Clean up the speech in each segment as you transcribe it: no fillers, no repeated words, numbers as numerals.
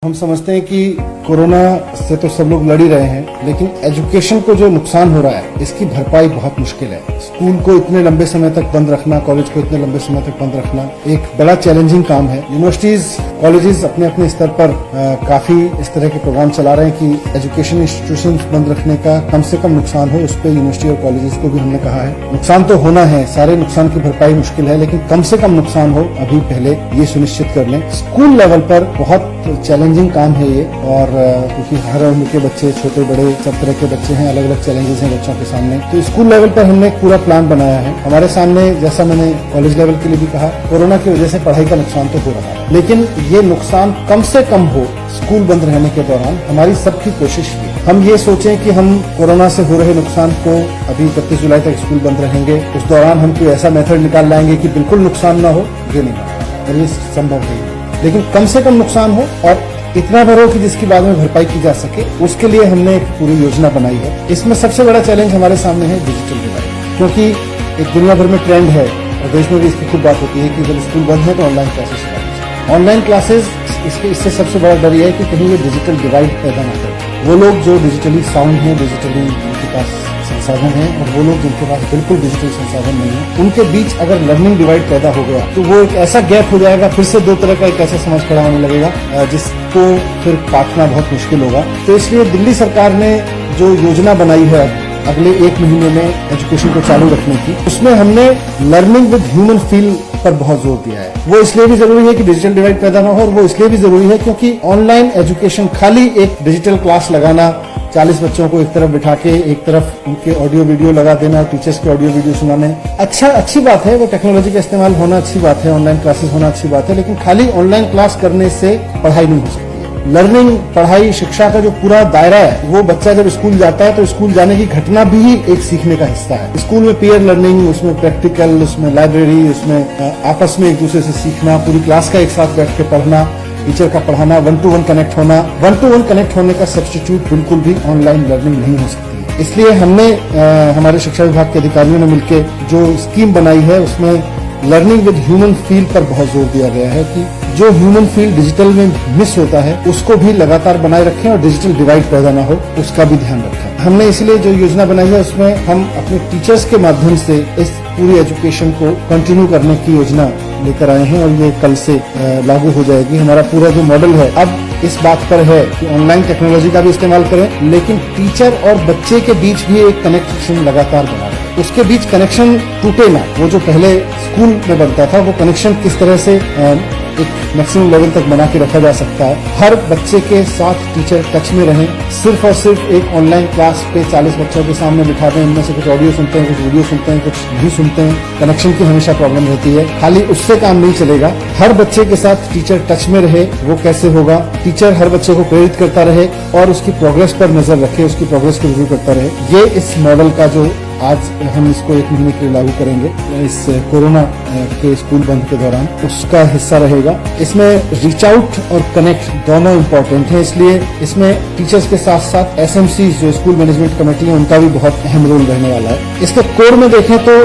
हम समझते हैं कि कोरोना से तो सब लोग लड़ ही रहे हैं, लेकिन एजुकेशन को जो नुकसान हो रहा है इसकी भरपाई बहुत मुश्किल है। स्कूल को इतने लंबे समय तक बंद रखना, कॉलेज को इतने लंबे समय तक बंद रखना एक बड़ा चैलेंजिंग काम है। यूनिवर्सिटीज, कॉलेजेस अपने अपने स्तर पर काफी इस तरह के प्रोग्राम चला रहे हैं कि एजुकेशन इंस्टीट्यूशन बंद रखने का कम से कम नुकसान हो, उस पर यूनिवर्सिटी और कॉलेजेस को भी हमने कहा है। नुकसान तो होना है, सारे नुकसान की भरपाई मुश्किल है, लेकिन कम से कम नुकसान हो अभी पहले ये सुनिश्चित कर लें। स्कूल लेवल पर बहुत चैलेंजिंग काम है ये, और क्योंकि हर उम्र के बच्चे, छोटे बड़े सब तरह के बच्चे हैं, अलग अलग चैलेंजेस हैं बच्चों के सामने। तो स्कूल लेवल पर हमने एक पूरा प्लान बनाया है। हमारे सामने, जैसा मैंने कॉलेज लेवल के लिए भी कहा, कोरोना की वजह से पढ़ाई का नुकसान तो हो रहा है, लेकिन ये नुकसान कम से कम हो स्कूल बंद रहने के दौरान। हमारी सबकी कोशिश भी हम ये सोचें कि हम कोरोना से हो रहे नुकसान को, अभी 31 जुलाई तक स्कूल बंद रहेंगे, उस दौरान हम कोई ऐसा मेथड निकाल लाएंगे कि बिल्कुल नुकसान ना हो, ये नहीं, और ये संभव नहीं है। लेकिन कम से कम नुकसान हो और इतना भर हो कि जिसकी बाद में भरपाई की जा सके, उसके लिए हमने एक पूरी योजना बनाई है। इसमें सबसे बड़ा चैलेंज हमारे सामने है डिजिटल डिवाइड, क्योंकि एक दुनिया भर में ट्रेंड है और देश में भी इसकी खूब बात होती है कि जब स्कूल बंद है तो ऑनलाइन क्लासेस लगाओ। ऑनलाइन क्लासेस, इससे सबसे बड़ा डर यह है कि कहीं ये डिजिटल डिवाइड पैदा ना करे। वो लोग जो डिजिटली साउंड है, डिजिटली उनके पास संसाधन है, और वो लोग जिनके पास बिल्कुल डिजिटल संसाधन नहीं है, उनके बीच अगर लर्निंग डिवाइड पैदा हो गया तो वो एक ऐसा गैप हो जाएगा, फिर से दो तरह का एक ऐसा समझ खड़ा होने लगेगा जिसको फिर काटना बहुत मुश्किल होगा। तो इसलिए दिल्ली सरकार ने जो योजना बनाई है अगले 1 महीने में एजुकेशन को चालू रखने की, उसमें हमने लर्निंग विद ह्यूमन फील पर बहुत जोर दिया है। वो इसलिए भी जरूरी है कि डिजिटल डिवाइड पैदा ना हो, और वो इसलिए भी जरूरी है क्योंकि ऑनलाइन एजुकेशन खाली एक डिजिटल क्लास लगाना, 40 बच्चों को एक तरफ बिठा के एक तरफ उनके ऑडियो वीडियो लगा देना और टीचर्स के ऑडियो वीडियो सुनाने, अच्छी बात है, वो टेक्नोलॉजी का इस्तेमाल होना अच्छी बात है, ऑनलाइन क्लासेस होना अच्छी बात है, लेकिन खाली ऑनलाइन क्लास करने से पढ़ाई नहीं हो सकती। लर्निंग, पढ़ाई, शिक्षा का जो पूरा दायरा है, वो बच्चा जब स्कूल जाता है तो स्कूल जाने की घटना भी एक सीखने का हिस्सा है। स्कूल में पीयर लर्निंग, उसमें प्रैक्टिकल, उसमें लाइब्रेरी, उसमें आपस में एक दूसरे से सीखना, पूरी क्लास का एक साथ बैठ के पढ़ना, टीचर का पढ़ाना, 1-to-1 कनेक्ट होना। 1-to-1 कनेक्ट होने का सब्स्टिट्यूट बिल्कुल भी ऑनलाइन लर्निंग नहीं हो सकती। इसलिए हमने हमारे शिक्षा विभाग के अधिकारियों ने मिलकर जो स्कीम बनाई है, उसमें लर्निंग विद ह्यूमन फील पर बहुत जोर दिया गया है कि जो ह्यूमन फील डिजिटल में मिस होता है उसको भी लगातार बनाए रखें और डिजिटल डिवाइड पैदा ना हो, उसका भी ध्यान रखें। हमने इसलिए जो योजना बनाई है उसमें हम अपने टीचर्स के माध्यम से इस पूरी एजुकेशन को कंटिन्यू करने की योजना लेकर आए हैं, और ये कल से लागू हो जाएगी। हमारा पूरा जो मॉडल है अब इस बात पर है कि ऑनलाइन टेक्नोलॉजी का भी इस्तेमाल करें, लेकिन टीचर और बच्चे के बीच भी एक कनेक्शन लगातार बना रहे, उसके बीच कनेक्शन टूटे ना। वो जो पहले स्कूल में बनता था, वो कनेक्शन किस तरह से एक मैक्सिमम लेवल तक बना के रखा जा सकता है। हर बच्चे के साथ टीचर टच में रहें, सिर्फ और सिर्फ एक ऑनलाइन क्लास पे 40 बच्चों के सामने बिठा दें, इनमें से कुछ ऑडियो सुनते हैं, कुछ वीडियो सुनते हैं, कुछ नहीं सुनते हैं, कनेक्शन की हमेशा प्रॉब्लम रहती है। खाली उससे काम नहीं चलेगा, हर बच्चे के साथ टीचर टच में रहे। वो कैसे होगा? टीचर हर बच्चे को प्रेरित करता रहे और उसकी प्रोग्रेस पर नजर रखे, उसकी प्रोग्रेस को रिव्यू करता रहे। ये इस मॉडल का जो आज हम इसको 1 महीने के लिए लागू करेंगे इस कोरोना के स्कूल बंद के दौरान, उसका हिस्सा रहेगा। इसमें रीच आउट और कनेक्ट दोनों इम्पोर्टेंट है, इसलिए इसमें टीचर्स के साथ साथ SMC जो स्कूल मैनेजमेंट कमेटी है, उनका भी बहुत अहम रोल रहने वाला है। इसके कोर में देखें तो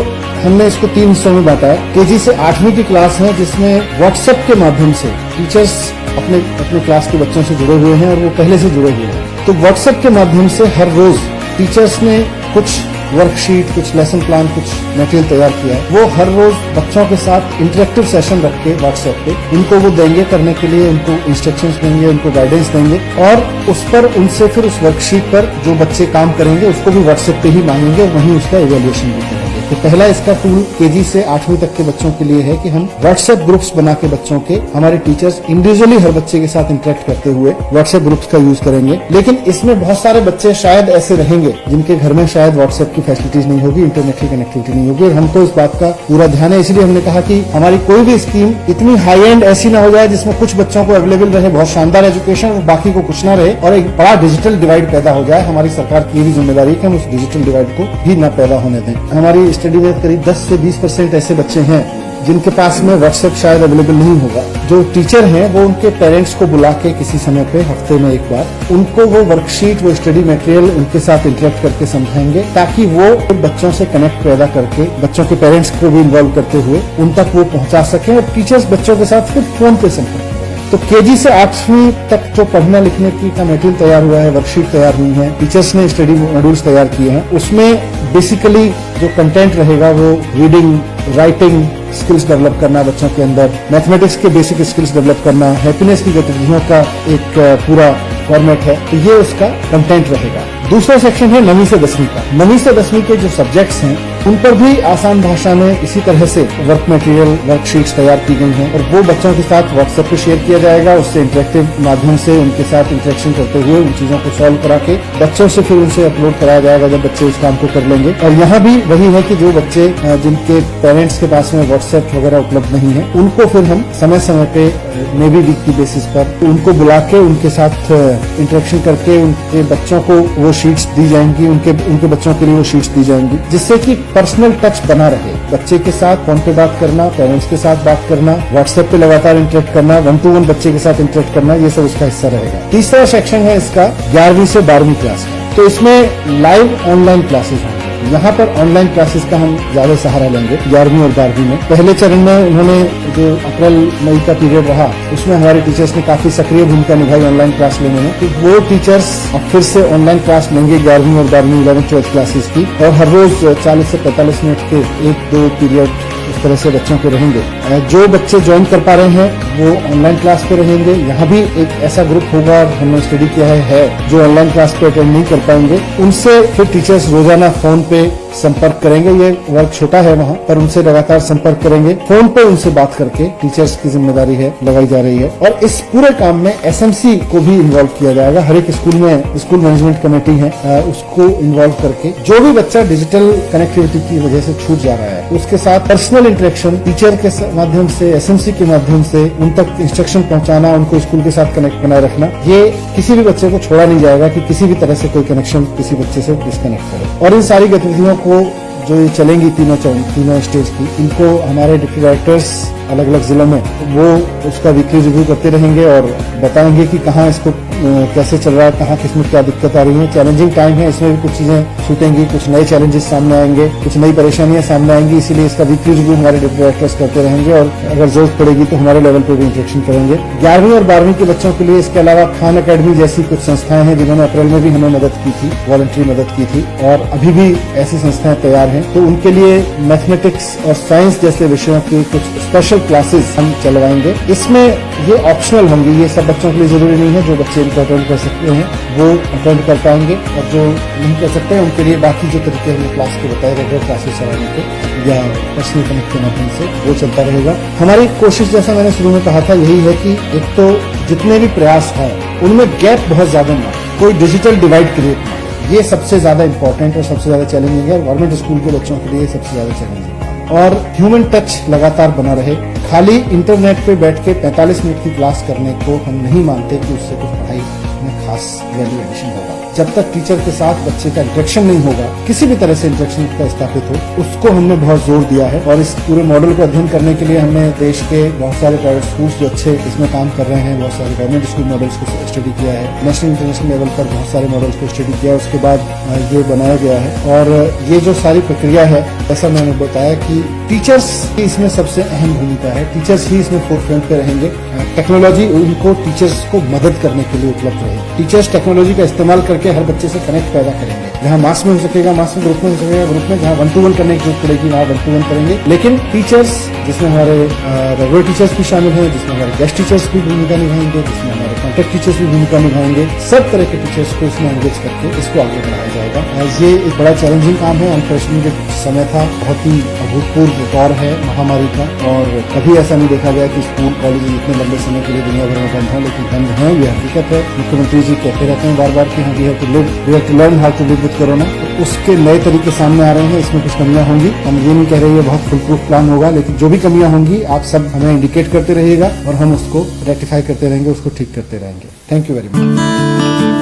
हमने इसको 3 हिस्सों में बांटा है। KG से 8वीं की क्लास है, जिसमें व्हाट्सएप के माध्यम से टीचर्स अपने क्लास के बच्चों से जुड़े हुए हैं और वो पहले से जुड़े हुए हैं। तो व्हाट्सएप के माध्यम से हर रोज टीचर्स ने कुछ वर्कशीट, कुछ लेसन प्लान, कुछ मटेरियल तैयार किया है। वो हर रोज बच्चों के साथ इंटरेक्टिव सेशन रख के व्हाट्सएप पे उनको वो देंगे करने के लिए, उनको इंस्ट्रक्शंस देंगे, उनको गाइडेंस देंगे, और उस पर उनसे फिर उस वर्कशीट पर जो बच्चे काम करेंगे उसको भी व्हाट्सएप पे ही मांगेंगे और वहीं उसका इवैल्यूएशन भी करेंगे। तो पहला इसका टूल KG से 8वीं तक के बच्चों के लिए है कि हम व्हाट्सएप ग्रुप्स बना के बच्चों के, हमारे टीचर्स इंडिविजुअली हर बच्चे के साथ इंटरेक्ट करते हुए व्हाट्सएप ग्रुप्स का यूज करेंगे। लेकिन इसमें बहुत सारे बच्चे शायद ऐसे रहेंगे जिनके घर में शायद व्हाट्सएप की फैसिलिटीज नहीं होगी, इंटरनेट की कनेक्टिविटी नहीं होगी, और हमको इस बात का पूरा ध्यान है। इसलिए हमने कहा कि हमारी कोई भी स्कीम इतनी हाई एंड ऐसी ना हो जाए जिसमें कुछ बच्चों को अवेलेबल रहे बहुत शानदार एजुकेशन और बाकी को कुछ ना रहे, और एक बड़ा डिजिटल डिवाइड पैदा हो जाए। हमारी सरकार की भी जिम्मेदारी है कि हम उस डिजिटल डिवाइड को भी न पैदा होने दें। हमारी स्टडी में करीब 10 से 20% ऐसे बच्चे हैं जिनके पास में व्हाट्सएप शायद अवेलेबल नहीं होगा। जो टीचर हैं वो उनके पेरेंट्स को बुला के किसी समय पे हफ्ते में एक बार उनको वो वर्कशीट, वो स्टडी मटेरियल उनके साथ इंटरेक्ट करके समझाएंगे, ताकि वो बच्चों से कनेक्ट पैदा करके बच्चों के पेरेंट्स को भी इन्वॉल्व करते हुए उन तक वो पहुंचा सकें, और टीचर्स बच्चों के साथ फिर फोन पे संपर्क करें। तो KG से 8वीं तक जो पढ़ना लिखने की का मटेरियल तैयार हुआ है, वर्कशीट तैयार हुई है, टीचर्स ने स्टडी मॉड्यूल्स तैयार किए हैं, उसमें बेसिकली जो कंटेंट रहेगा वो रीडिंग, राइटिंग स्किल्स डेवलप करना बच्चों के अंदर, मैथमेटिक्स के बेसिक स्किल्स डेवलप करना, हैप्पीनेस की गतिविधियों का एक पूरा फॉर्मेट है, तो ये उसका कंटेंट रहेगा। दूसरा सेक्शन है 9वीं से 10वीं का। 9वीं से 10वीं के जो सब्जेक्ट्स हैं उन पर भी आसान भाषा में इसी तरह से वर्क मटेरियल, वर्कशीट्स तैयार की गई हैं और वो बच्चों के साथ व्हाट्सएप पे शेयर किया जाएगा। उससे इंटरेक्टिव माध्यम से उनके साथ इंटरेक्शन करते हुए उन चीजों को सॉल्व करा के बच्चों से फिर उनसे अपलोड कराया जाएगा जब बच्चे इस काम को कर लेंगे। और यहाँ भी वही है कि जो बच्चे जिनके पेरेंट्स के पास में व्हाट्सएप वगैरह उपलब्ध नहीं है, उनको फिर हम समय समय पे नेवी वीक की बेसिस पर उनको बुला के उनके साथ इंटरेक्शन करके उनके बच्चों को वो शीट्स दी जाएंगी, उनके बच्चों के लिए वो शीट्स दी जाएंगी, जिससे कि पर्सनल टच बना रहे। बच्चे के साथ फोन पे बात करना, पेरेंट्स के साथ बात करना, व्हाट्सएप पे लगातार इंटरेक्ट करना, 1-to-1 बच्चे के साथ इंटरेक्ट करना, ये सब उसका हिस्सा रहेगा। तीसरा सेक्शन है इसका 11वीं से 12वीं क्लास का। तो इसमें लाइव ऑनलाइन क्लासेस होंगे। यहाँ पर ऑनलाइन क्लासेस का हम ज्यादा सहारा लेंगे 11वीं और 12वीं में। पहले चरण में उन्होंने जो अप्रैल मई का पीरियड रहा उसमें हमारे टीचर्स ने काफी सक्रिय भूमिका निभाई ऑनलाइन क्लास लेने में। तो वो टीचर्स अब फिर से ऑनलाइन क्लास लेंगे 11वीं और 12वीं 11th 12th क्लासेस की, और हर रोज 40 से 45 मिनट के 1-2 पीरियड इस तरह से बच्चों के रहेंगे। जो बच्चे ज्वाइन कर पा रहे हैं वो ऑनलाइन क्लास पे रहेंगे। यहाँ भी एक ऐसा ग्रुप होगा, हमने स्टडी किया है जो ऑनलाइन क्लास पे अटेंड नहीं कर पाएंगे, उनसे फिर टीचर्स रोजाना फोन पे संपर्क करेंगे। ये वर्क छोटा है वहाँ पर, उनसे लगातार संपर्क करेंगे, फोन पे उनसे बात करके टीचर्स की जिम्मेदारी है लगाई जा रही है। और इस पूरे काम में एसएमसी को भी इन्वॉल्व किया जाएगा। हर एक स्कूल में स्कूल मैनेजमेंट कमेटी है, उसको इन्वॉल्व करके जो भी बच्चा डिजिटल कनेक्टिविटी की वजह से छूट जा रहा है उसके साथ पर्सनल इंटरेक्शन टीचर के माध्यम से, एसएमसी के माध्यम से उन तक इंस्ट्रक्शन पहुंचाना, उनको स्कूल के साथ कनेक्ट बनाए रखना, ये किसी भी बच्चे को छोड़ा नहीं जाएगा कि किसी भी तरह से कोई कनेक्शन किसी बच्चे से डिस्कनेक्ट करे। और इन सारी गतिविधियों को जो ये चलेंगी तीनों स्टेज की, इनको हमारे डिप्टी डायरेक्टर्स अलग अलग जिलों में वो उसका वीकली रिव्यू करते रहेंगे और बताएंगे कि कहाँ इसको कैसे चल रहा है, कहाँ किसमें क्या दिक्कत आ रही है। चैलेंजिंग टाइम है, इसमें भी कुछ चीजें छूटेंगी, कुछ नए चैलेंजेस सामने आएंगे, कुछ नई परेशानियां सामने आएंगी, इसीलिए इसका वीकली रिव्यू हमारे डिप्टी डायरेक्टर्स करते रहेंगे और अगर जरूरत पड़ेगी तो हमारे लेवल पर भी इंस्ट्रक्शन करेंगे। 11वीं और 12वीं के बच्चों के लिए इसके अलावा खान अकेडमी जैसी कुछ संस्थाएं हैं जिन्होंने अप्रैल में भी हमें मदद की थी, वॉलंटरी मदद की थी, और अभी भी ऐसी संस्थाएं तैयार हैं। तो उनके लिए मैथमेटिक्स और साइंस जैसे विषयों की कुछ स्पेशल क्लासेस हम चलवाएंगे। इसमें ये ऑप्शनल होंगी, ये सब बच्चों के लिए जरूरी नहीं है। जो बच्चे इनको अटेंड कर सकते हैं वो अटेंड कर पाएंगे और जो नहीं कर सकते हैं उनके लिए बाकी जो तरीके हमने क्लास के बताए, रेगुलर क्लासेस चलाने के या पर्सनल कनेक्ट के माध्यम से वो चलता रहेगा। हमारी कोशिश, जैसा मैंने शुरू में कहा था, यही है कि एक तो जितने भी प्रयास हैं उनमें गैप बहुत ज्यादा ना, कोई डिजिटल डिवाइड क्रिएट ना, ये सबसे ज्यादा इंपॉर्टेंट और सबसे ज्यादा चैलेंजिंग है। गवर्नमेंट स्कूल के बच्चों के लिए सबसे ज्यादा चैलेंजिंग है। और ह्यूमन टच लगातार बना रहे। खाली इंटरनेट पे बैठ के 45 मिनट की क्लास करने को हम नहीं मानते कि उससे कुछ पढ़ाई में खास वैल्यू एडिशन होगा। जब तक टीचर के साथ बच्चे का इंटरेक्शन नहीं होगा, किसी भी तरह से इंटरेक्शन का स्थापित हो, उसको हमने बहुत जोर दिया है। और इस पूरे मॉडल को अध्ययन करने के लिए हमने देश के बहुत सारे प्राइवेट स्कूल्स जो अच्छे इसमें काम कर रहे हैं, बहुत सारे गवर्नमेंट स्कूल मॉडल्स को स्टडी किया है, नेशनल इंटरनेशनल लेवल पर बहुत सारे मॉडल्स को स्टडी किया है, उसके बाद ये बनाया गया है। और ये जो सारी प्रक्रिया है, जैसा मैंने बताया कि टीचर्स की इसमें सबसे अहम भूमिका है, टीचर्स ही इसमें फोरफ्रंट पे रहेंगे। टेक्नोलॉजी उनको टीचर्स को मदद करने के लिए उपलब्ध रहेगी। टीचर्स टेक्नोलॉजी का इस्तेमाल करके हर बच्चे से कनेक्ट पैदा करेंगे। जहाँ मास में हो सकेगा मास में, ग्रुप में हो सकेगा ग्रुप में, जहाँ 1-to-1 करने की जरूरत पड़ेगी वहाँ 1-to-1 करेंगे। लेकिन टीचर्स, जिसमें हमारे रेगुलर टीचर्स भी शामिल हैं, जिसमें हमारे गेस्ट टीचर्स भी भूमिका निभाएंगे, जिसमें हमारे कॉन्टेक्ट टीचर्स भी भूमिका निभाएंगे, सब तरह के टीचर्स को इसमें एंगेज करके इसको आगे बढ़ाया जाएगा। ये एक बड़ा चैलेंजिंग काम है, अनप्रेसिडेंटेड समय था, बहुत ही अभूतपूर्व दौर है महामारी का, और कभी ऐसा नहीं देखा गया कि स्कूल कॉलेज इतने लंबे समय के लिए दुनिया भर में बंद हो, लेकिन बंद है, ये हकीकत है। मुख्यमंत्री जी कहते रहते हैं बार बार कि we have to learn how to live with corona. उसके नए तरीके सामने आ रहे हैं, इसमें कुछ कमियां होंगी, हम ये नहीं कह रहे ये बहुत फुल प्रूफ प्लान होगा, लेकिन जो भी कमियां होंगी आप सब हमें इंडिकेट करते रहिएगा और हम उसको रेक्टिफाई करते रहेंगे, उसको ठीक करते रहेंगे। Thank you very much.